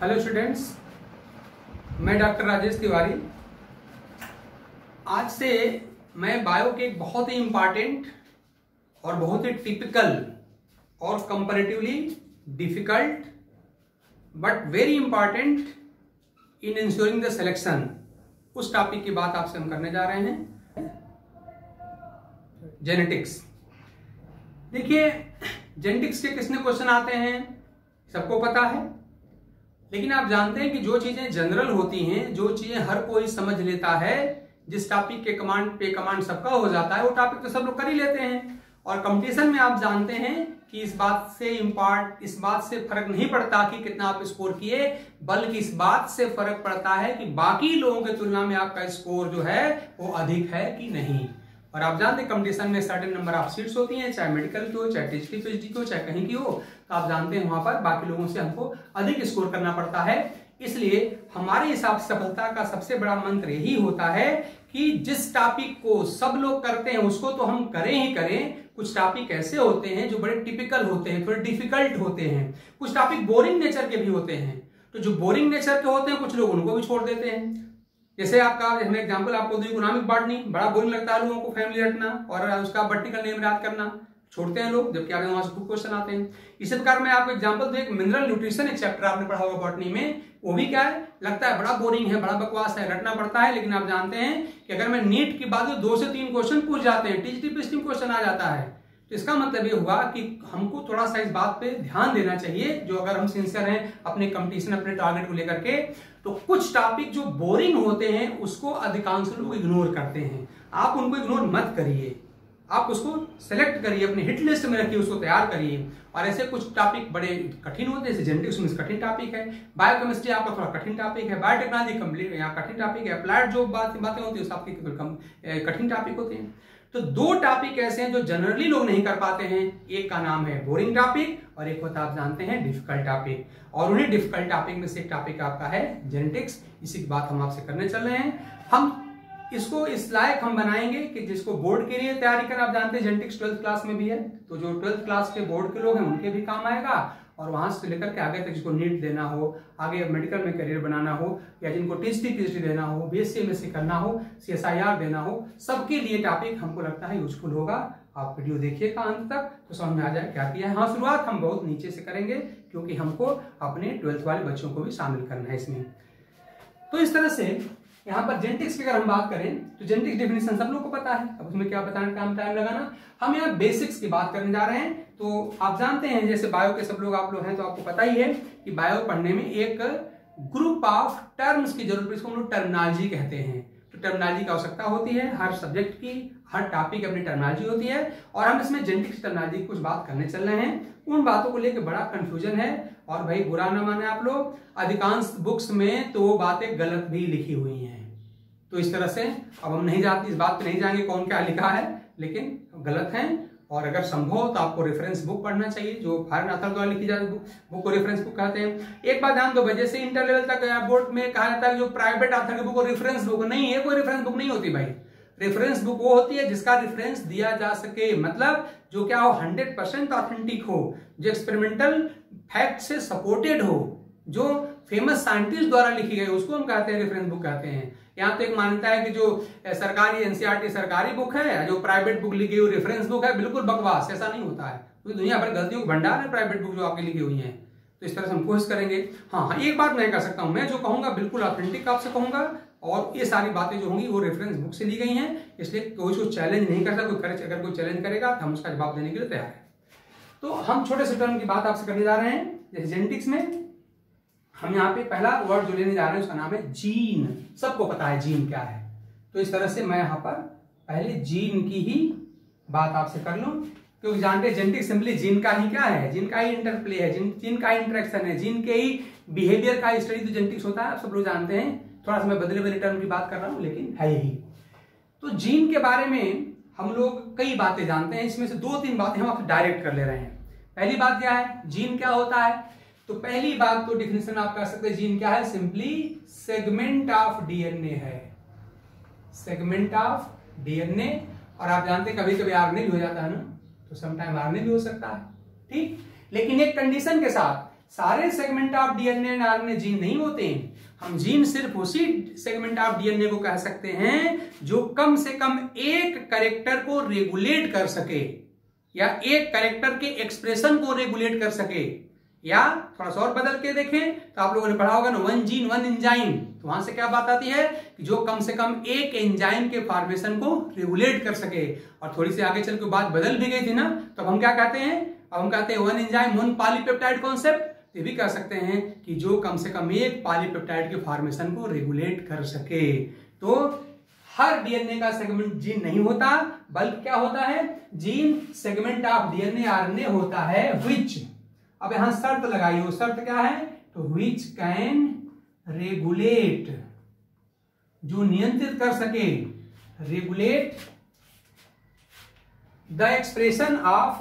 Hello students, मैं doctor Rajesh Tiwari. आज से मैं बायो के एक बहुत ही इंपॉर्टेंट और बहुत ही टिपिकल और comparatively difficult but very important in ensuring the selection उस टॉपिक की बात आपसे हम करने जा रहे हैं, जेनेटिक्स। देखिए, जेनेटिक्स के कितने क्वेश्चन आते हैं सबको पता है, लेकिन आप जानते हैं कि जो चीजें जनरल होती हैं, जो चीजें हर कोई समझ लेता है, जिस टॉपिक के कमांड पे कमांड सबका हो जाता है, वो टॉपिक तो सब लोग कर ही लेते हैं। और कंपटीशन में आप जानते हैं कि इस बात से फर्क नहीं पड़ता कि कितना आप स्कोर किए, बल्कि इस बात से फर्क पड़ता है कि बाकी लोगों की तुलना में आपका स्कोर जो है वो अधिक है कि नहीं। और आप जानते हैं कंपटीशन में सर्टेन नंबर ऑफ सीट्स होती हैं, चाहे मेडिकल की हो, चाहे टीचिंग पीएचडी की हो, चाहे कहीं की हो, तो आप जानते हैं वहां पर बाकी लोगों से हमको अधिक स्कोर करना पड़ता है। इसलिए हमारे हिसाब से सफलता का सबसे बड़ा मंत्र यही होता है कि जिस टॉपिक को सब लोग करते हैं उसको तो हम करें ही करें। कुछ टॉपिक ऐसे होते हैं जो बड़े टिपिकल होते हैं, थोड़े डिफिकल्ट होते हैं, कुछ टॉपिक बोरिंग नेचर के भी होते हैं। तो जो बोरिंग नेचर के होते हैं कुछ लोग उनको भी छोड़ देते हैं। जैसे आपका एग्जाम्पल आपको दूं, इकोनॉमिक बॉटनी बड़ा बोरिंग लगता है लोगों को, फैमिली रखना और उसका वर्टिकल नेम याद करना छोड़ते हैं लोग, जबकि वहां से खूब क्वेश्चन आते हैं। इसी प्रकार मैं आपको एग्जांपल दूं, एक मिनरल न्यूट्रिशन एक चैप्टर आपने पढ़ा होगा बॉटनी में, वो भी क्या है, लगता है बड़ा बोरिंग है, बड़ा बकवास है, रटना पड़ता है। लेकिन आप जानते हैं कि अगर मैं नीट की बात 2 से 3 क्वेश्चन पूछ जाते हैं, टीजीटी क्वेश्चन आ जाता है, तो इसका मतलब ये हुआ कि हमको थोड़ा सा इस बात पे ध्यान देना चाहिए, जो अगर हम सिंसियर हैं अपने कंपटीशन, अपने टारगेट को लेकर के। तो कुछ टॉपिक जो बोरिंग होते हैं उसको अधिकांश लोग इग्नोर करते हैं। आप उनको इग्नोर मत करिए, आप उसको सेलेक्ट करिए, अपने हिट लिस्ट में रखिए, उसको तैयार करिए। और ऐसे कुछ टॉपिक बड़े कठिन होते हैं, जैसे जेनेटिक्स में कठिन टॉपिक है, बायोकेमिस्ट्री आपका थोड़ा कठिन टॉपिक है, बायोटेक्नोलॉजी कंप्लीट यहाँ कठिन टॉपिक है, अप्लाइड जो बातें होती है आपकी कठिन टॉपिक होते हैं। तो 2 टॉपिक ऐसे हैं जो जनरली लोग नहीं कर पाते हैं। एक का नाम है बोरिंग टॉपिक और एक होता आप जानते हैं डिफिकल्ट टॉपिक। और उन्हीं डिफिकल्ट टॉपिक में से एक टॉपिक आपका है जेनेटिक्स। इसी की बात हम आपसे करने चल रहे हैं। हम इसको इस लायक हम बनाएंगे कि जिसको बोर्ड के लिए तैयारी कर, आप जानते हैं जेनेटिक्स 12th क्लास में भी है, तो जो 12th क्लास के बोर्ड के लोग हैं उनके भी काम आएगा। और वहां से लेकर के आगे तक जिसको नीट देना हो, आगे मेडिकल में करियर बनाना हो, या जिनको टीजीटी पीएचडी देना हो, बीएससी एमएससी करना हो, सीएसआईआर देना हो, सबके लिए टॉपिक हमको लगता है यूजफुल होगा। आप वीडियो देखिएगा अंत तक तो समझ में आ जाए क्या किया है। हाँ, शुरुआत हम बहुत नीचे से करेंगे क्योंकि हमको अपने 12th वाले बच्चों को भी शामिल करना है इसमें। तो इस तरह से यहाँ पर जेनेटिक्स की अगर हम बात करें तो जेनेटिक्स डेफिनेशन सब लोग को पता है, अब उसमें क्या बताने का टाइम लगाना। हम यहाँ बेसिक्स की बात करने जा रहे हैं। तो आप जानते हैं जैसे बायो के सब लोग आप लोग हैं तो आपको पता ही है कि बायो पढ़ने में एक ग्रुप ऑफ टर्म्स की जरूरत, इसको हम लोग टर्मिनोलॉजी कहते हैं। तो टर्मिनोलॉजी की आवश्यकता होती है, हर सब्जेक्ट की, हर टॉपिक अपनी टर्मिनोलॉजी होती है। और हम इसमें जेनेटिक्स टर्मिनोलॉजी की कुछ बात करने चल रहे हैं। उन बातों को लेकर बड़ा कंफ्यूजन है, और भाई बुरा ना माने आप लोग, अधिकांश बुक्स में तो बातें गलत भी लिखी हुई हैं। तो इस तरह से अब हम नहीं जाते, इस बात पे नहीं जाएंगे कौन क्या लिखा है, लेकिन गलत है। और अगर संभव हो तो आपको रेफरेंस बुक पढ़ना चाहिए, जो फॉरेन ऑथर द्वारा लिखी जाती बुक को रेफरेंस बुक कहते हैं। एक बात ध्यान दो, जैसे इंटर लेवल तक बोर्ड में कहा जाता है जो प्राइवेट ऑथर की बुक को रेफरेंस बुक नहीं है, कोई रेफरेंस बुक नहीं होती भाई। रेफरेंस बुक वो होती है जिसका रेफरेंस दिया जा सके, मतलब जो क्या हो, 100% ऑथेंटिक हो, जो एक्सपेरिमेंटल फैक्ट से सपोर्टेड हो, जो फेमस साइंटिस्ट द्वारा लिखी गई, उसको हम कहते हैं रेफरेंस बुक कहते हैं। यहाँ तो एक मान्यता है कि जो सरकारी एनसीईआरटी सरकारी बुक है, जो प्राइवेट बुक लिखी हुई रेफरेंस बुक है, बिल्कुल बकवास, ऐसा नहीं होता है। तो दुनिया भर गलतियों का भंडार है प्राइवेट बुक जो आपकी लिखी हुई है। तो इस तरह से हम कोशिश करेंगे। हाँ, एक बात मैं कर सकता हूँ, मैं जो कहूंगा बिल्कुल ऑथेंटिक आपसे कहूंगा, और ये सारी बातें जो होंगी वो रेफरेंस बुक से ली गई हैं, इसलिए कोई उसको चैलेंज नहीं कर सकता। अगर कोई चैलेंज करेगा तो हम उसका जवाब देने के लिए तैयार है। तो हम छोटे से टर्म की बात आपसे करने जा रहे हैं। जैसे जेनेटिक्स में हम यहाँ पे पहला वर्ड जो लेने जा रहे हैं उसका नाम है जीन। सबको पता है जीन क्या है, तो इस तरह से मैं यहाँ पर पहले जीन की ही बात आपसे कर लूं, क्योंकि जानते हैं जेनेटिक्स सिंपली जीन का ही क्या है, जीन का ही इंटरप्ले है, जीन का ही इंटरेक्शन है, जीन के ही बिहेवियर का स्टडी तो जेनेटिक्स होता है, आप सब लोग जानते हैं। थोड़ा सा मैं बदले बदले टर्म की बात कर रहा हूं, लेकिन है यही। तो जीन के बारे में हम लोग कई बातें जानते हैं, इसमें से 2-3 बातें हम आपसे डायरेक्ट कर ले रहे हैं। पहली बात क्या है, जीन क्या होता है? तो पहली बात तो डिफिनेशन आप कर सकते हैं, जीन क्या है, सिंपली सेगमेंट ऑफ डीएनए है, सेगमेंट ऑफ डीएनए। और आप जानते हैं कभी कभी आरएनए भी हो जाता है ना, तो समटाइम आरएनए भी हो सकता है, ठीक। लेकिन एक कंडीशन के साथ, सारे segment of DNA and RNA gene नहीं होते हैं। हम जीन सिर्फ उसी सेगमेंट ऑफ डीएनए को कह सकते हैं जो कम से कम एक कैरेक्टर को रेगुलेट कर सके या एक कैरेक्टर के एक्सप्रेशन को रेगुलेट कर सके। या थोड़ा सा और बदल के देखें तो आप लोगों ने पढ़ा होगा ना, वन जीन वन एंजाइम, तो वहां से क्या बात आती है कि जो कम से कम एक एंजाइम के फॉर्मेशन को रेगुलेट कर सके। और थोड़ी सी आगे चल के बात बदल भी गई थी ना, तो अब हम क्या कहते हैं, अब हम कहते हैं one enzyme one polypeptide concept. ये भी कह सकते हैं कि जो कम से कम एक पॉलीपेप्टाइड के फॉर्मेशन को रेगुलेट कर सके। तो हर डीएनए का सेगमेंट जीन नहीं होता, बल्कि क्या होता है, gene segment of DNA RNA होता है व्हिच, अब यहां शर्त लगाइए, वो शर्त क्या है, तो व्हिच कैन रेगुलेट, जो नियंत्रित कर सके, रेगुलेट द एक्सप्रेशन ऑफ,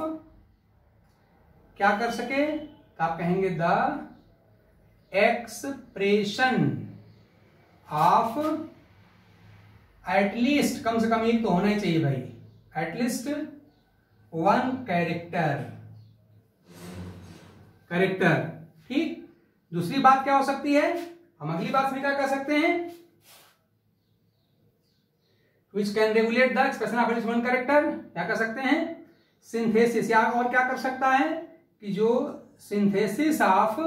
क्या कर सके, तो आप कहेंगे द एक्सप्रेशन ऑफ एटलीस्ट, कम से कम एक तो होना ही चाहिए भाई, एटलीस्ट वन कैरेक्टर, ठीक। दूसरी बात क्या हो सकती है, हम अगली बात में क्या कर सकते हैं, which can regulate the expression of one character, क्या कर सकते हैं, सिंथेसिस, या और क्या कर सकता है कि जो सिंथेसिस ऑफ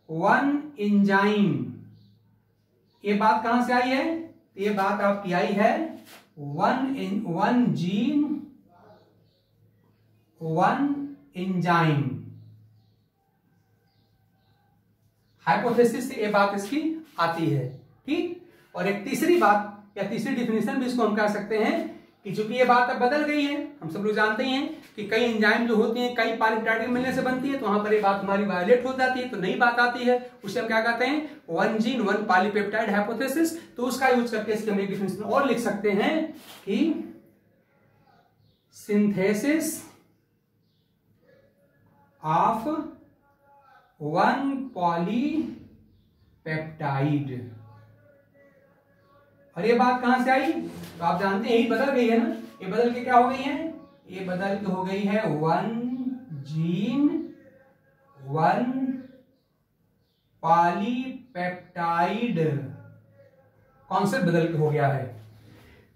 वन एंजाइम, ये बात कहां से आई है, ये बात आपकी आई है one gene one enzyme hypothesis से ये बात इसकी आती है, ठीक। और एक तीसरी बात या तीसरी डिफिनेशन भी इसको हम कह सकते हैं कि चूंकि ये बात अब बदल गई है, हम सब लोग जानते ही हैं कि कई एंजाइम जो होती हैं कई पॉलीपेप्टाइड के मिलने से बनती है, तो वहां पर ये बात हमारी वायलेट हो जाती है, तो नई बात आती है, उसे हम क्या कहते हैं, one gene one polypeptide hypothesis. तो उसका यूज करके इसके हम एक डिफिनेशन और लिख सकते हैं कि सिंथेसिस ऑफ वन पॉलीपेप्टाइड। और ये बात कहां से आई, तो आप जानते हैं यही बदल गई है ना, ये बदल के क्या हो गई है, ये बदल के हो गई है one gene one polypeptide, concept बदल के हो गया है।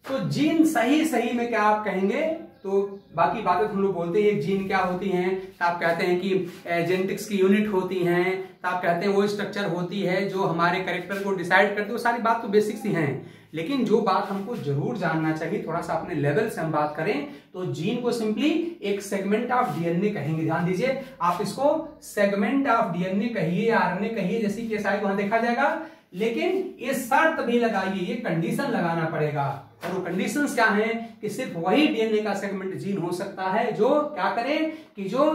तो जीन सही में क्या आप कहेंगे, तो बाकी बातें हम लोग बोलते हैं एक जीन क्या होती हैं, तो आप कहते हैं कि जेनेटिक्स की यूनिट होती हैं, तो आप कहते हैं वो स्ट्रक्चर होती है जो हमारे कैरेक्टर को डिसाइड करती है, वो सारी बात तो बेसिक्स ही हैं। लेकिन जो बात हमको जरूर जानना चाहिए, थोड़ा सा अपने लेवल से हम बात करें, तो जीन को सिंपली एक सेगमेंट ऑफ डीएनए कहेंगे। ध्यान दीजिए, आप इसको सेगमेंट ऑफ डीएनए कहिए, आरएनए कहिए, जैसी केस आई वहां देखा जाएगा, लेकिन ये शर्त भी लगाइए, ये कंडीशन लगाना पड़ेगा। और वो कंडीशंस क्या हैं कि सिर्फ वही डीएनए का सेगमेंट जीन हो सकता है जो क्या करे कि जो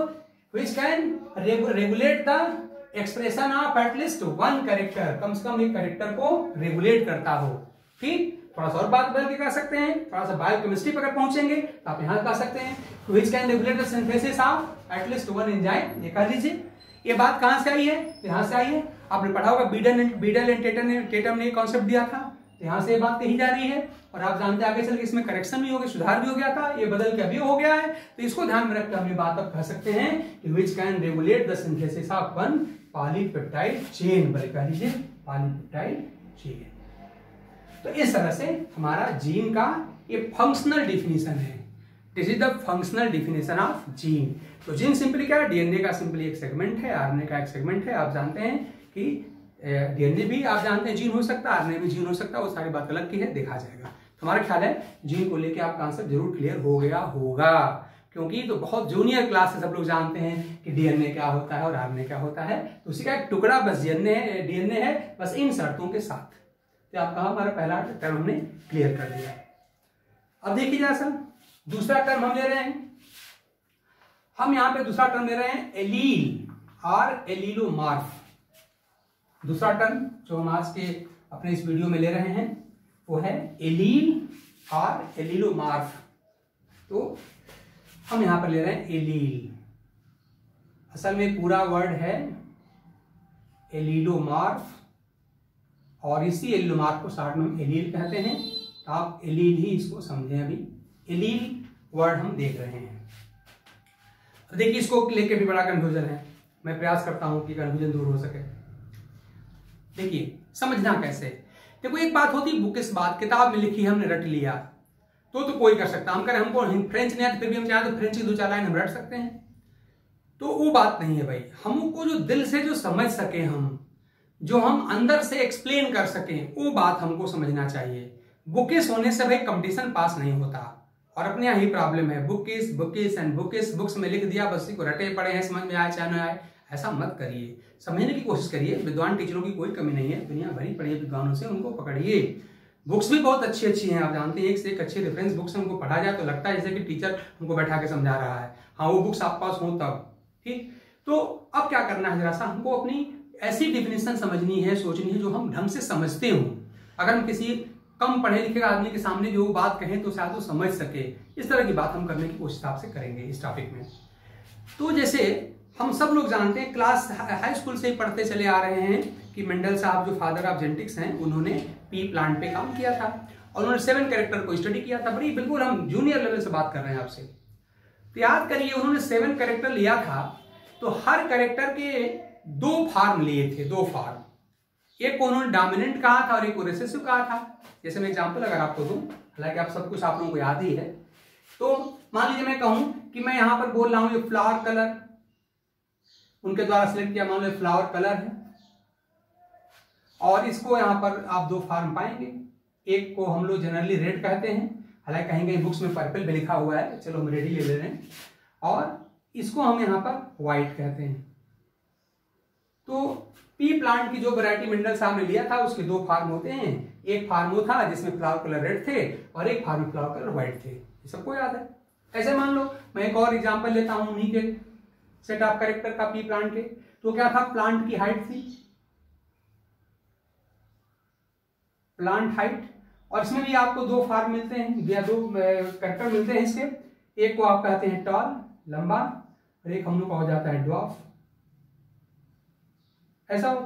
which can regulate the expression of at least one character, कम से कम एक कैरेक्टर को रेगुलेट करता हो, ठीक। थोड़ा सा और बात बदल के कर सकते हैं, थोड़ा सा बायोकेमिस्ट्री पर अगर पहुंचेंगे तो आप यहां कह सकते हैं which can regulate the synthesis of at least one enzyme, ये कर लीजिए। ये बात कहां से आई है, यहां से आई है, आपने पढ़ा होगा बीडल एंड टेटम ने कॉन्सेप्ट दिया था, यहां से ये बात कही जा रही है। और आप जानते हैं आगे चल के इसमें करेक्शन भी हो गया, सुधार भी हो गया था, ये बदल के अभी हो गया है, तो इसको ध्यान में रखकर हम ये बात अब कह सकते हैं कि which can regulate the synthesis of one polypeptide chain, बल्कि कह लीजिए पॉलीपेप्टाइड चेन। तो इस तरह से हमारा जीन का ये फंक्शनल डिफिनीशन है, this is the functional definition of gene. तो जीन सिंपली क्या है, डीएनए का सिंपली एक सेगमेंट है, आरएनए का एक सेगमेंट है। आप जानते हैं कि डीएनए भी आप जानते हैं जीन हो सकता है, आरएनए भी जीन हो सकता है, वो सारी बात अलग की है, देखा जाएगा। तो हमारा ख्याल है जीन को लेकर आपका आंसर जरूर क्लियर हो गया होगा, क्योंकि तो बहुत जूनियर क्लास से सब लोग जानते हैं कि डीएनए क्या होता है और आरएनए क्या होता है, तो उसी का एक टुकड़ा बस डीएनए है, बस इन शर्तों के साथ। तो आपका हमारा पहला टर्म हमने क्लियर कर दिया। अब देखिए जैसा दूसरा टर्म हम ले रहे हैं, हम यहां पे दूसरा टर्म ले रहे हैं एलील और एलीलोमॉर्फ। दूसरा टर्म जो हम आज के अपने इस वीडियो में ले रहे हैं वो है एलील और एलीलोमॉर्फ। तो हम यहां पर ले रहे हैं एलील, असल में पूरा वर्ड है एलीलोमॉर्फ, और इसी एलीलोमॉर्फ को शॉर्ट में हम एलील कहते हैं, तो आप एलील ही इसको समझें। अभी एलील वर्ड हम देख रहे हैं, देखिए इसको लेके भी बड़ा कंफ्यूजन है। मैं प्रयास करता हूं कि कन्फ्यूजन दूर हो सके। देखिए समझना कैसे, देखो एक बात होती बुक, इस बात किताब में लिखी हमने रट लिया तो कोई कर सकता, हम करें हमको फ्रेंच नहीं आती फिर भी हम चाहें तो फ्रेंच की 2-4 लाइन हम रट सकते हैं, तो वो बात नहीं है भाई। हमको जो दिल से जो समझ सके, हम जो हम अंदर से एक्सप्लेन कर सकें, वो बात हमको समझना चाहिए। बुकिस होने से भाई कंपटीशन पास नहीं होता, और अपने यहाँ ही प्रॉब्लम है, bookish bookish and bookish, books में लिख दिया बस को रटे पड़े हैं, समझ में आए चाहे ना आए, ऐसा मत करिए, समझने की कोशिश करिए। विद्वान टीचरों की कोई कमी नहीं है, दुनिया भरी पड़ी है विद्वानों से, उनको पकड़िए। बुक्स भी बहुत अच्छी अच्छी हैं, आप जानते हैं, एक से एक अच्छी रेफरेंस बुक्स उनको पढ़ा जाए तो लगता है जैसे कि टीचर हमको बैठा के समझा रहा है। हाँ वो बुक्स आप पास हो तब ठीक। तो अब क्या करना है, जरा सा हमको अपनी ऐसी डिफिनेशन समझनी है, सोचनी है जो हम ढंग से समझते हो। अगर हम किसी कम पढ़े लिखे आदमी के सामने जो बात कहें तो शायद वो समझ सके, इस तरह की बात हम करने की कोशिश आपसे करेंगे इस टॉपिक में। तो जैसे हम सब लोग जानते हैं, क्लास हाई स्कूल से ही पढ़ते चले आ रहे हैं कि मेंडल साहब जो फादर ऑफ जेनेटिक्स हैं, उन्होंने पी प्लांट पे काम किया था और उन्होंने 7 कैरेक्टर को स्टडी किया था। बड़ी बिल्कुल हम जूनियर लेवल से बात कर रहे हैं आपसे, तो याद करिए उन्होंने 7 कैरेक्टर लिया था, तो हर कैरेक्टर के 2 फॉर्म लिए थे, 2 फॉर्म। एक को उन्होंने डोमिनेंट कहा था और एक को रिसेसिव कहा था। जैसे मैं एग्जांपल अगर आपको दूं, हालांकि आप सब कुछ आप लोगों को याद ही है, तो मान लीजिए मैं कहूं कि मैं यहां पर बोल रहा हूं ये फ्लावर कलर उनके द्वारा सिलेक्ट किया, मान लो फ्लावर कलर है, और इसको यहां पर आप 2 फॉर्म पाएंगे। एक को हम लोग जनरली रेड कहते हैं, हालांकि कहीं कहीं बुक्स में पर्पल भी लिखा हुआ है, चलो हम रेड ही ले ले रहे हैं, और इसको हम यहां पर व्हाइट कहते हैं। तो पी प्लांट की जो वैरायटी मेंडल साहब ने लिया था उसके 2 फार्म होते हैं, एक फार्म वो था जिसमें फ्लावर कलर रेड थे और एक फार्म में फ्लावर कलर व्हाइट थे, ये सबको याद है। ऐसे मान लो मैं एक और एग्जांपल लेता हूं उन्हीं के सेट ऑफ कैरेक्टर का पी प्लांट के, तो क्या था, प्लांट की हाइट थी, प्लांट हाइट, और इसमें भी आपको 2 फार्म मिलते हैं या 2 कैरेक्टर मिलते हैं इसके, एक को आप कहते हैं टॉल लंबा और एक हम लोग का हो जाता है ड्वार्फ, ऐसा हो।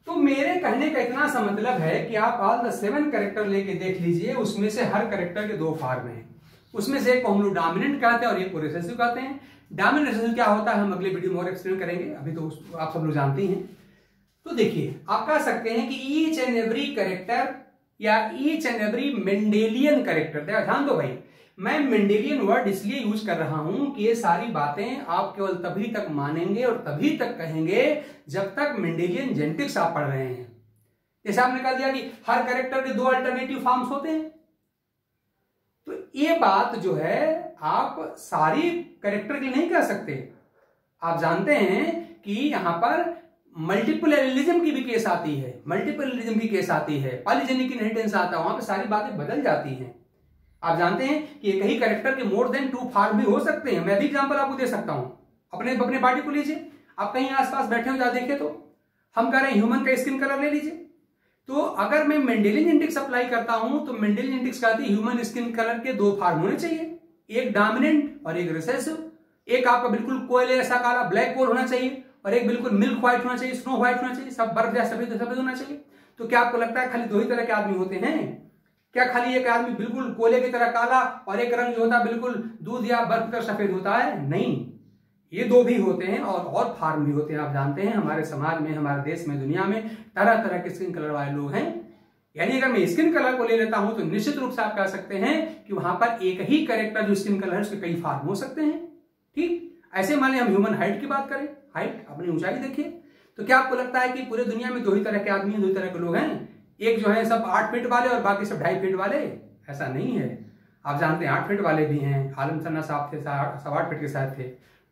तो मेरे कहने का इतना सा मतलब है कि आप ऑल द 7 कैरेक्टर लेके देख लीजिए, उसमें से हर कैरेक्टर के 2 फॉर्म हैं, उसमें से एक को हम लोग डोमिनेंट कहते हैं और एक को रिसेसिव कहते हैं। डोमिनेंट रिसेसिव क्या होता है हम अगले वीडियो में और एक्सप्लेन करेंगे, अभी तो आप सब लोग जानते ही हैं। तो देखिए आप कह सकते हैं कि ईच एंड एवरी कैरेक्टर या each and every Mendelian character, ध्यान दो भाई, मैं मेंडेलियन वर्ड इसलिए यूज कर रहा हूं कि ये सारी बातें आप केवल तभी तक मानेंगे और तभी तक कहेंगे जब तक मेंडेलियन जेनेटिक्स आप पढ़ रहे हैं। जैसे आपने कह दिया कि हर कैरेक्टर के 2 अल्टरनेटिव फॉर्म्स होते हैं, तो ये बात जो है आप सारी कैरेक्टर की नहीं कह सकते। आप जानते हैं कि यहां पर मल्टीपल एलिज्म की भी केस आती है, मल्टीपल एलिज्म की केस आती है, पॉलीजेनिक इनहेरिटेंस आता है, वहां पे सारी बातें बदल जाती हैं। आप जानते हैं कि एक ही कैरेक्टर के मोर देन 2 फॉर्म भी हो सकते हैं। मैं भी एग्जांपल आपको दे सकता हूं, अपने बॉडी को लीजिए, आप कहीं आसपास बैठे हो जा देखे तो हम कह रहे हैं ह्यूमन का स्किन कलर ले लीजिए, तो अगर मैं मेंडेलियन जेनेटिक्स अप्लाई करता हूं तो मेंडेलियन जेनेटिक्स कहती है ह्यूमन स्किन कलर के 2 फॉर्म होने चाहिए, एक डोमिनेंट और एक रिसेसिव। एक आपका बिल्कुल कोयले ऐसा काला ब्लैक कोल होना चाहिए और एक बिल्कुल मिल्क व्हाइट होना चाहिए, स्नो व्हाइट होना चाहिए, सब बर्फ जैसा सफेद होना चाहिए। तो क्या आपको लगता है खाली 2 ही तरह के आदमी होते हैं? क्या खाली एक आदमी बिल्कुल कोयले की तरह काला और एक रंग जो होता है बिल्कुल दूध या बर्फ की तरह सफेद होता है? नहीं, ये 2 भी होते हैं और फार्म भी होते हैं। आप जानते हैं हमारे समाज में, हमारे देश में, दुनिया में तरह तरह के स्किन कलर वाले लोग हैं। यानी अगर मैं स्किन कलर को ले लेता हूं तो निश्चित रूप से आप कह सकते हैं कि वहां पर एक ही कैरेक्टर जो स्किन कलर है उसके कई फार्म हो सकते हैं। ठीक ऐसे मान लिया हम ह्यूमन हाइट की बात करें, हाइट अपनी ऊंचाई देखिए, तो क्या आपको लगता है कि पूरे दुनिया में 2 ही तरह के आदमी हैं, 2 ही तरह के लोग हैं? एक जो है सब 8 फीट वाले और बाकी सब 2.5 फीट वाले? ऐसा नहीं है। आप जानते हैं 8 फीट वाले भी हैं, आलम सन्ना साहब थे 8 फीट के साथ थे,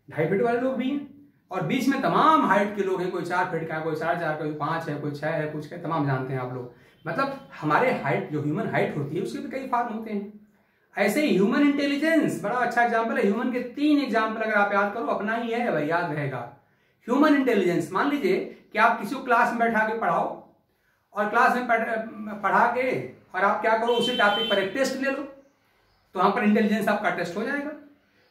2.5 फीट वाले लोग भी हैं, और बीच में तमाम हाइट के लोग हैं, कोई 4 फीट का, कोई 4.5, कोई 5 है, कोई 6 है, कुछ है, तमाम जानते हैं आप लोग। मतलब हमारे हाइट जो ह्यूमन हाइट होती है उसके भी कई फॉर्म होते हैं। ऐसे ही ह्यूमन इंटेलिजेंस बड़ा अच्छा एग्जाम्पल है। ह्यूमन के 3 एग्जाम्पल अगर आप याद करो, अपना ही है भाई, याद रहेगा। ह्यूमन इंटेलिजेंस, मान लीजिए कि आप किसी को क्लास में बैठा के पढ़ाओ और क्लास में पढ़ा के और आप क्या करो उसी टॉपिक पर एक टेस्ट ले लो, तो वहां पर इंटेलिजेंस आपका टेस्ट हो जाएगा।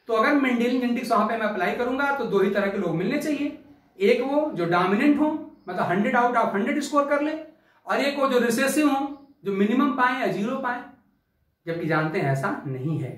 तो अगर मेंडेलियन जेनेटिक्स वहां पे मैं अप्लाई करूंगा तो 2 ही तरह के लोग मिलने चाहिए, एक वो जो डोमिनेंट हो, मतलब 100 आउट ऑफ 100 स्कोर कर ले, और एक वो जो रिसेसिव हो, जो मिनिमम पाए या 0 पाए। जबकि जानते हैं ऐसा नहीं है,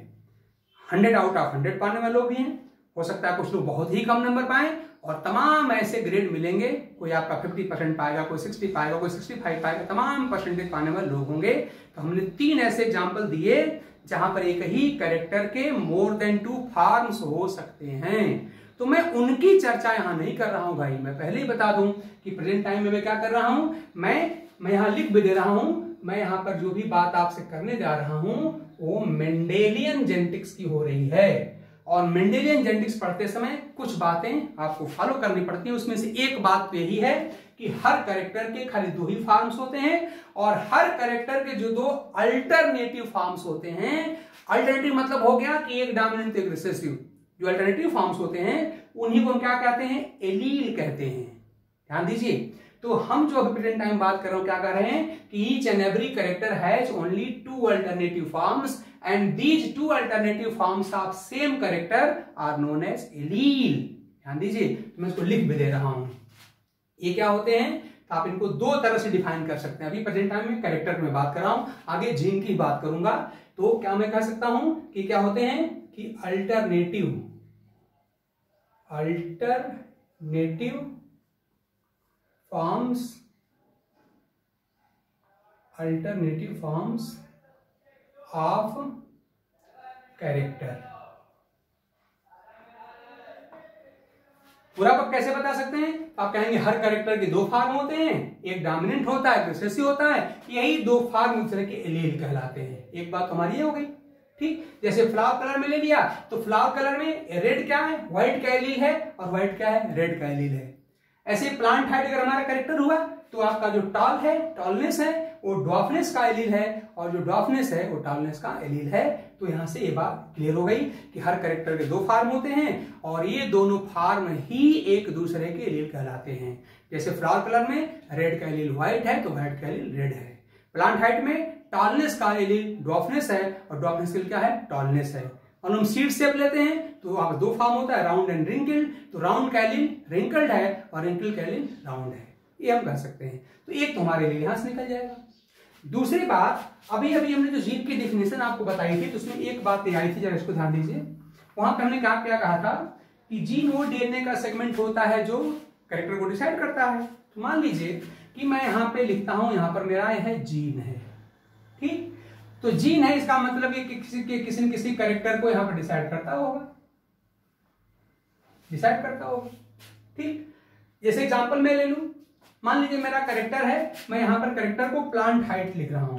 100 आउट ऑफ 100 पाने वाले लोग भी हैं हो सकता है कुछ लोग बहुत ही कम नंबर पाएं और तमाम ऐसे ग्रेड मिलेंगे, कोई आपका 50% पाएगा, कोई 60 पाएगा, कोई 65 पाएगा, तमाम परसेंटेज पाने वाले लोग होंगे। तो हमने 3 ऐसे एग्जाम्पल दिए जहां पर एक ही कैरेक्टर के मोर देन 2 फॉर्म्स हो सकते हैं। तो मैं उनकी चर्चा यहां नहीं कर रहा हूं भाई, मैं पहले ही बता दूं कि प्रेजेंट टाइम में मैं क्या कर रहा हूं, मैं यहां लिख भी दे रहा हूं, मैं यहां पर जो भी बात आपसे करने जा रहा हूं वो मेंडेलियन जेनेटिक्स की हो रही है। और मेंडेलियन जेनेटिक्स पढ़ते समय कुछ बातें आपको फॉलो करनी पड़ती हैं। उसमें से एक बात तो यही है कि हर कैरेक्टर के खाली 2 ही फॉर्म्स होते हैं और हर कैरेक्टर के जो 2 अल्टरनेटिव फॉर्म्स होते हैं, अल्टरनेटिव मतलब हो गया कि एक डोमिनेंट एक रिसेसिव, जो अल्टरनेटिव फॉर्म्स होते हैं उन्हीं को हम क्या कहते हैं, एलील कहते हैं। ध्यान दीजिए, तो हम जो अभी प्रेजेंट टाइम बात कर रहे हैं क्या कर रहे हैं कि each and every character has only 2 alternative forms and these 2 alternative forms of same character are known as allele। ध्यान दीजिए, मैं इसको लिख भी दे रहा हूं। ये क्या होते हैं, तो आप इनको 2 तरह से डिफाइन कर सकते हैं। अभी प्रेजेंट टाइम में कैरेक्टर में बात कर रहा हूं, आगे जीन की बात करूंगा। तो क्या मैं कह सकता हूं कि क्या होते हैं कि अल्टरनेटिव फॉर्म्स ऑफ कैरेक्टर। पूरा आप कैसे बता सकते हैं, आप कहेंगे हर कैरेक्टर के 2 फॉर्म होते हैं, एक डोमिनेंट होता है, एक रिसेसिव होता है, यही 2 फॉर्म दूसरे के एलील कहलाते हैं। एक बात हमारी ये हो गई, ठीक। जैसे फ्लावर कलर में ले लिया तो फ्लावर कलर में रेड क्या है, व्हाइट का एलील है, और व्हाइट क्या है, रेड का एलील है। ऐसे प्लांट हाइट अगर हमारा कैरेक्टर हुआ तो आपका जो टॉल है, टॉलनेस है, वो ड्वार्फनेस का एलील है, और जो ड्वार्फनेस है वो टॉलनेस का एलील है। तो यहां से ये बात क्लियर हो गई कि हर कैरेक्टर के 2 फॉर्म होते हैं और ये दोनों फॉर्म ही एक दूसरे के एलील कहलाते हैं। जैसे फ्लावर कलर में रेड का एलील व्हाइट है तो व्हाइट का एलील रेड है। प्लांट हाइट में टॉलनेस का एलील ड्वार्फनेस है और ड्वार्फनेस का क्या है, टॉलनेस है। और हम सीड शेप लेते हैं तो वहां पर 2 फॉर्म होता है, राउंड एंड रिंकल्ड। तो राउंड का एलील रिंकल्ड है और रिंकल्ड का एलील राउंड है, ये हम कह सकते हैं। तो एक तो हमारे लिए यहां से निकल जाएगा। दूसरी बात, अभी हमने जो जीन की डेफिनेशन आपको बताई थी तो उसमें एक बात आई थी, जरा इसको ध्यान दीजिए। वहां पे हमने क्या कहा था कि जीन वो डीएनए का सेगमेंट होता है जो कैरेक्टर को डिसाइड करता है। तो मान लीजिए कि मैं यहां पे लिखता हूं, यहां पर मेरा है जीन है, ठीक। तो जीन है, इसका मतलब ये कि किसी कैरेक्टर को यहां पर डिसाइड करता होगा, ठीक। जैसे एग्जांपल मैं ले लूं, मान लीजिए मेरा कैरेक्टर है, मैं यहां पर कैरेक्टर को प्लांट हाइट लिख रहा हूं।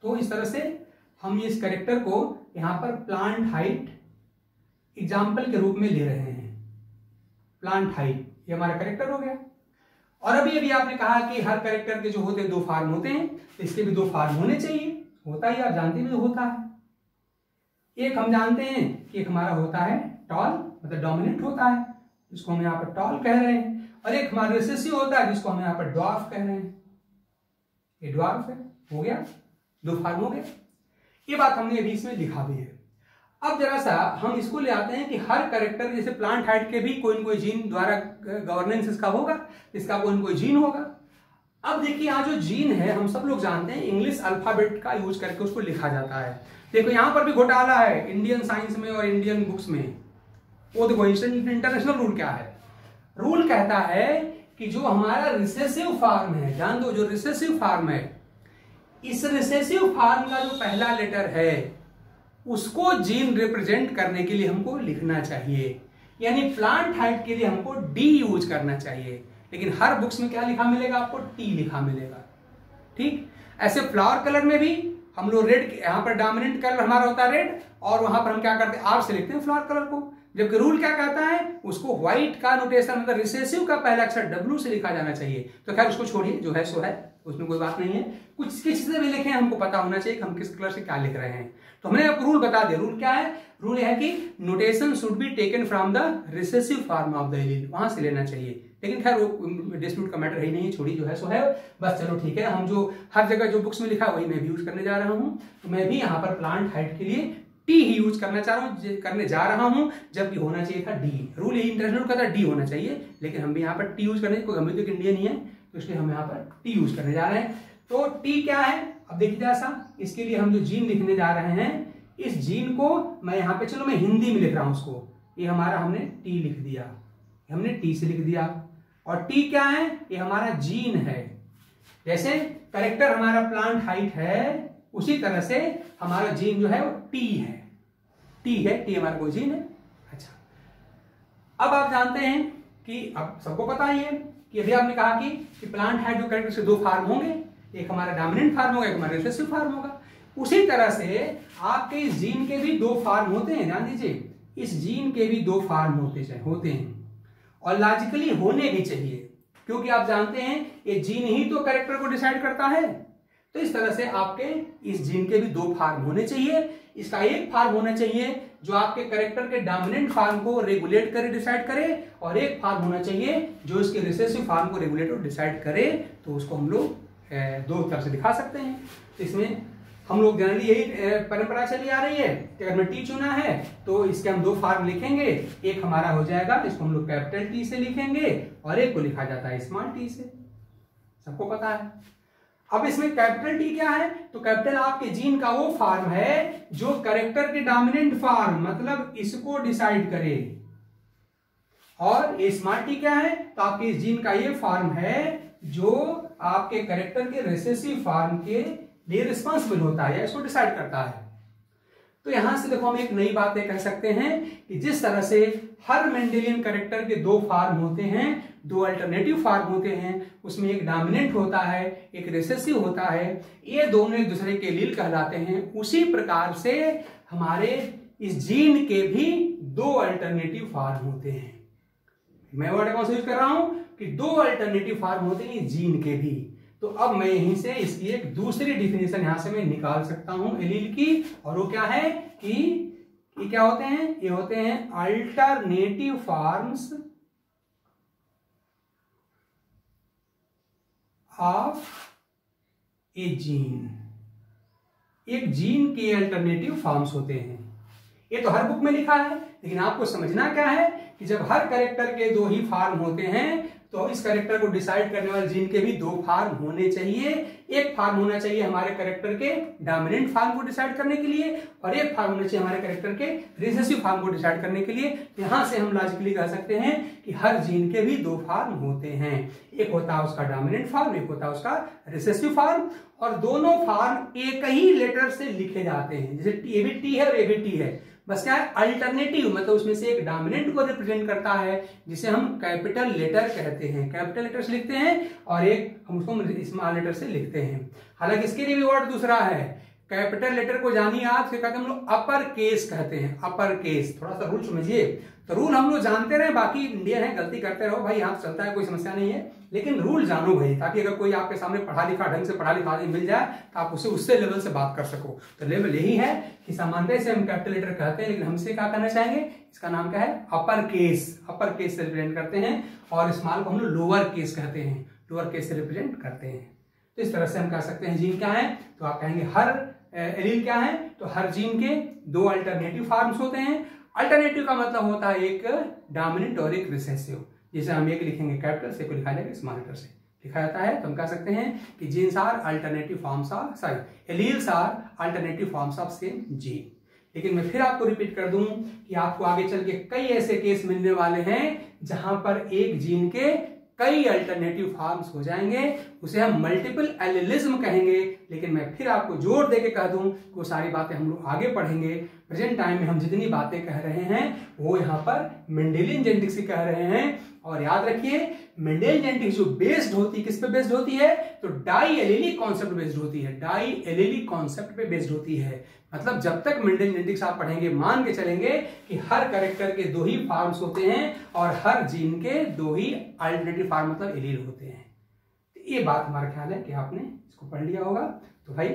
तो इस तरह से हम इस कैरेक्टर को यहां पर प्लांट हाइट एग्जांपल के रूप में ले रहे हैं। प्लांट हाइट ये हमारा कैरेक्टर हो गया। और अभी आपने कहा कि हर कैरेक्टर के जो होते हैं 2 फॉर्म होते हैं, तो इसके भी 2 फॉर्म होने चाहिए। होता ही आप जानते भी होता है। एक हम जानते हैं कि एक हमारा होता है टॉल, मतलब डोमिनेंट होता है, जिसको हम यहाँ पर टॉल कह रहे हैं, और एक हमारा रिसेसिव होता है जिसको हम यहाँ पर ड्वार्फ कह रहे हैं। ये ड्वार्फ है, हो गया, 2 फॉर्म हो गए। ये बात हमने अभी इसमें लिखा भी है। अब जरा सा हम इसको ले आते हैं कि हर कैरेक्टर, जैसे प्लांट हाइट के भी कोई न कोई जीन द्वारा गवर्नेंस इसका होगा, इसका कोई न कोई जीन होगा। अब देखिए यहाँ जो जीन है हम सब लोग जानते हैं इंग्लिश अल्फाबेट का यूज करके उसको लिखा जाता है। देखो यहाँ पर भी घोटाला है इंडियन साइंस में और इंडियन बुक्स में। वो देखो इंटरनेशनल रूल क्या है, रूल कहता है कि जो हमारा रिसेसिव फॉर्म है, ध्यान दो, जो रिसेसिव फॉर्म है, इस रिसेसिव फॉर्म का जो पहला लेटर है उसको जीन रिप्रेजेंट करने के लिए हमको लिखना चाहिए। यानी प्लांट हाइट के लिए हमको डी यूज करना चाहिए, लेकिन हर बुक्स में क्या लिखा मिलेगा आपको, टी लिखा मिलेगा, ठीक। ऐसे फ्लावर कलर में भी हम लोग रेड, यहाँ पर डोमिनेंट कलर हमारा होता है रेड, और वहां पर हम क्या करते हैं, आर से लिखते हैं फ्लावर कलर को। जबकि रूल क्या कहता है, उसको व्हाइट का नोटेशन, मतलब रिसेसिव का पहला अक्षर डब्ल्यू से लिखा जाना चाहिए। तो खैर उसको छोड़िए, जो है सो है, उसमें कोई बात नहीं है। कुछ किस से भी लिखे हमको पता होना चाहिए कि हम किस कलर से क्या लिख रहे हैं। तो हमने आपको रूल बता दिया। रूल क्या है, रूल है कि notation should be taken from the recessive form of the allele, वहां से लेना चाहिए। लेकिन खैर वो डिस्प्यूट का मैटर है ही नहीं, छोड़ी, जो है सो है, बस चलो ठीक है। हम जो हर जगह जो बुक्स में लिखा है वही मैं भी यूज करने जा रहा हूँ। तो मैं भी यहाँ पर प्लांट हाइट के लिए टी ही यूज करने जा रहा हूं, जबकि होना चाहिए था डी। रूल यही इंटरनेशनल का था डी होना चाहिए, लेकिन हम भी यहाँ पर टी यूज करने, कोई हम भी तो इंडियन ही है, तो इसलिए हम यहाँ पर टी यूज करने जा रहे हैं। तो टी क्या है, अब देखिए जैसा, इसके लिए हम जो जीन लिखने जा रहे हैं, इस जीन को मैं यहाँ पे, चलो मैं हिंदी में लिख रहा हूं उसको, ये हमारा हमने टी लिख दिया, हमने टी से लिख दिया। और टी क्या है? ये हमारा जीन है। जैसे कैरेक्टर हमारा प्लांट हाइट है, उसी तरह से हमारा जीन जो है वो टी है, टी है, टी हमारा कोई जीन है। अच्छा, अब आप जानते हैं कि अब सबको पता ही है कि अभी आपने कहा कि प्लांट हाइट जो कैरेक्टर से दो फार्म होंगे, एक हमारा डोमिनेंट फार्म होगा, एक हमारा रिसेसिव फार्म होगा। उसी तरह से आपके इस जीन के भी दो फार्म होते हैं, ध्यान दीजिए, इस जीन के भी दो फार्म होते हैं और लॉजिकली होने भी चाहिए, क्योंकि आप जानते हैं ये जीन ही तो कैरेक्टर को डिसाइड करता है। तो इस तरह से आपके इस जीन के भी दो फार्म होने चाहिए। इसका एक फार्म होना चाहिए जो आपके कैरेक्टर के डोमिनेंट फार्म को रेगुलेट करे, डिसाइड करे, और एक फार्म होना चाहिए जो इसके रिसेसिव फार्म को रेगुलेट और डिसाइड करे। तो उसको हम लोग दो तरह से दिखा सकते हैं। तो इसमें हम लोग जनरली यही परंपरा चली आ रही है कि अगर मैं टी चुना है तो इसके हम दो फार्म लिखेंगे, एक हमारा हो जाएगा, इसको हम लोग कैपिटल टी से लिखेंगे और एक को लिखा जाता है स्मॉल टी से, सबको पता है। अब इसमें कैपिटल टी क्या है? तो कैपिटल आपके जीन का वो फार्म है जो कैरेक्टर के डोमिनेंट फार्म, मतलब इसको डिसाइड करे, और स्मॉल टी क्या है? तो आपके इस जीन का ये फार्म है जो आपके कैरेक्टर के रिसेसिव फार्म के लिए रिस्पॉन्सिबल होता है या इसको डिसाइड करता है। तो यहां से देखो हम एक नई बात कह सकते हैं कि जिस तरह से हर मेंडेलियन कैरेक्टर के दो फार्म होते हैं, दो अल्टरनेटिव फार्म होते हैं, उसमें एक डोमिनेंट होता है, एक रिसेसिव होता है, ये दोनों एक दूसरे के एलील कहलाते हैं। उसी प्रकार से हमारे इस जीन के भी दो अल्टरनेटिव फार्म होते हैं। मैं वर्ड कौन सा यूज कर रहा हूं कि दो अल्टरनेटिव फार्म होते हैं जीन के भी। तो अब मैं यहीं से इसकी एक दूसरी डिफिनेशन यहां से मैं निकाल सकता हूं एलील की, और वो क्या है कि ये क्या होते हैं? ये होते हैं alternative farms of A gene. एक जीन के अल्टरनेटिव फार्म्स होते हैं। ये तो हर बुक में लिखा है, लेकिन आपको समझना क्या है कि जब हर कैरेक्टर के दो ही फार्म होते हैं तो इस कैरेक्टर को डिसाइड करने वाले जीन के भी दो फार्म होने चाहिए। एक फार्म होना चाहिए हमारे कैरेक्टर के डोमिनेंट फार्म को डिसाइड करने के लिए, और एक फार्म होना चाहिए हमारे कैरेक्टर के रिसेसिव फार्म को डिसाइड करने के लिए। यहां से हम लॉजिकली कह सकते हैं कि हर जीन के भी दो फार्म होते हैं, एक होता है उसका डोमिनेंट फार्म, एक होता है उसका रिसेसिव फार्म, और दोनों फार्म एक ही लेटर से लिखे जाते हैं। जैसे ए भी टी है और ए भी टी है, बस क्या है अल्टरनेटिव, मतलब उसमें से एक डोमिनेंट को रिप्रेजेंट करता है जिसे हम कैपिटल लेटर कहते हैं, कैपिटल लेटर से लिखते हैं, और एक हम उसको स्मॉल लेटर से लिखते हैं। हालांकि इसके लिए भी वर्ड दूसरा है, कैपिटल लेटर को जानिए आप, कहते हैं हम लोग अपर केस कहते हैं, अपर केस। थोड़ा सा रूल समझिए, तो रूल हम लोग जानते रहे, बाकी इंडियन है गलती करते रहो भाई, यहाँ चलता है, कोई समस्या नहीं है, लेकिन रूल जानो भाई, ताकि अगर कोई आपके सामने पढ़ा लिखा ढंग से पढ़ा लिखा मिल जाए तो आप उससे उससे लेवल से बात कर सको। तो लेवल यही है कि सामान्यतः से हम कैपिटल लेटर कहते हैं, लेकिन हमसे क्या करना चाहेंगे, इसका नाम क्या है, अपर केस से रिप्रेजेंट करते हैं, और स्मॉल को हम लोग लोअर केस कहते हैं, लोअर केस से रिप्रेजेंट करते हैं। तो इस तरह से हम कह सकते हैं जीन क्या है, तो आप कहेंगे हर एलील क्या है, तो हर जीन के दो अल्टरनेटिव फार्म्स होते हैं। अल्टरनेटिव का मतलब होता है एक डोमिनेंट और एक रिसेसिव। जैसे हम एक लिखेंगे कैपिटल से, को लिखा जाएगा स्मॉल लेटर से लिखा जाता है, तो हम कह सकते हैं कि genes are alternative forms of, sorry alleles are alternative forms of same gene. लेकिन मैं फिर आपको रिपीट कर दूं कि आपको आगे चल के कई ऐसे केस मिलने वाले हैं जहां पर एक जीन के कई अल्टरनेटिव फॉर्म्स हो जाएंगे, उसे हम मल्टीपल एलिलिज्म कहेंगे। लेकिन मैं फिर आपको जोर देके कह दूं कि वो सारी बातें हम लोग आगे पढ़ेंगे। प्रेजेंट टाइम में हम जितनी बातें कह रहे हैं वो यहाँ पर मेंडेलियन जेनेटिक्स की कह रहे हैं। और याद रखिए मेंडेलियन जेनेटिक्स जो बेस्ड होती है, किस पे बेस्ड होती है, तो डाई एलीलिक कॉन्सेप्ट बेस्ड होती है, डाई एलीलिक कॉन्सेप्ट पे बेस्ड होती है। मतलब जब तक मेंडेलियन जेनेटिक्स आप पढ़ेंगे मान के चलेंगे कि हर कैरेक्टर के दो ही फार्म्स होते हैं और हर जीन के दो ही अल्टरनेटिव फार्म मतलब एलील होते हैं। तो ये बात हमारा ख्याल है कि आपने इसको पढ़ लिया होगा। तो भाई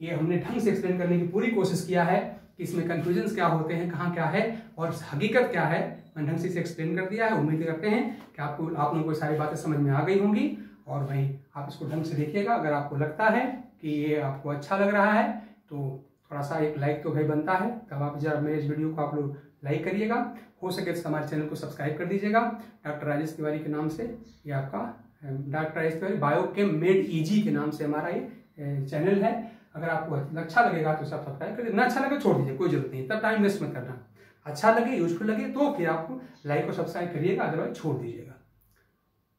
ये हमने ढंग से एक्सप्लेन करने की पूरी कोशिश किया है कि इसमें कंफ्यूजन्स क्या होते हैं, कहाँ क्या है और हकीकत क्या है, मैंने ढंग से इसे एक्सप्लेन कर दिया है। उम्मीद करते हैं कि आप लोगों को सारी बातें समझ में आ गई होंगी। और भाई आप इसको ढंग से देखिएगा, अगर आपको लगता है कि ये आपको अच्छा लग रहा है तो थोड़ा सा एक लाइक तो भाई बनता है, तब आप जरा मेरे इस वीडियो को आप लोग लाइक करिएगा। हो सके तो हमारे चैनल को सब्सक्राइब कर दीजिएगा। डॉक्टर राजेश तिवारी के नाम से ये आपका doctor Rajesh Tiwari biochem made easy के नाम से हमारा ये चैनल है। अगर आपको अच्छा लगेगा तो सब सब्सक्राइब करिए, ना अच्छा लगे छोड़ दीजिए, कोई जरूरत नहीं, तब टाइम वेस्ट मत करना। अच्छा लगे, यूजफुल लगे तो फिर आप लाइक और सब्सक्राइब करिएगा, अदरवाइज छोड़ दीजिएगा।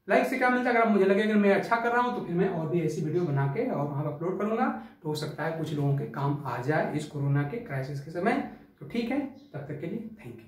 लाइक से क्या मिलता है, अगर आप मुझे लगे अगर मैं अच्छा कर रहा हूं तो फिर मैं और भी ऐसी वीडियो बना के और वहां अपलोड करूंगा, तो हो सकता है कुछ लोगों के काम आ जाए इस कोरोना के क्राइसिस के समय। तो ठीक है, तब तक के लिए थैंक यू।